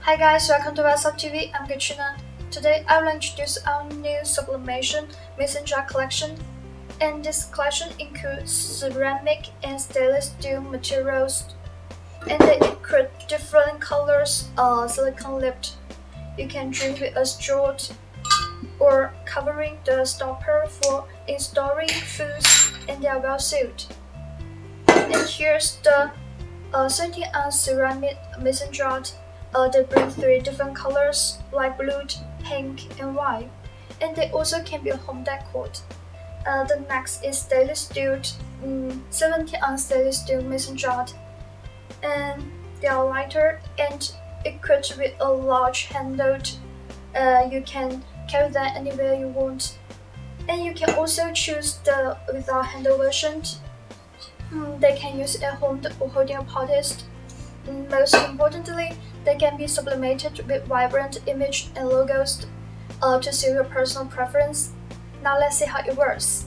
Hi guys, welcome to What's TV. I'm Katrina. Today I will introduce our new Sublimation mason jar collection. And this collection includes ceramic and stainless steel materials, and they include different colors silicone lipped. You can drink with a straw or covering the stopper for installing foods, and they are well sealed. And here's the 30-ounce ceramic mason jar. They bring three different colors like blue, pink, and white, and they also can be a home decor. The next is stainless steel, 70-ounce stainless steel mason jar, and they are lighter and equipped with a large handle. You can carry them anywhere you want, and you can also choose the without handle version. They can use at home or holding parties. Most importantly, they can be sublimated with vibrant images and logos to suit your personal preference. Now let's see how it works.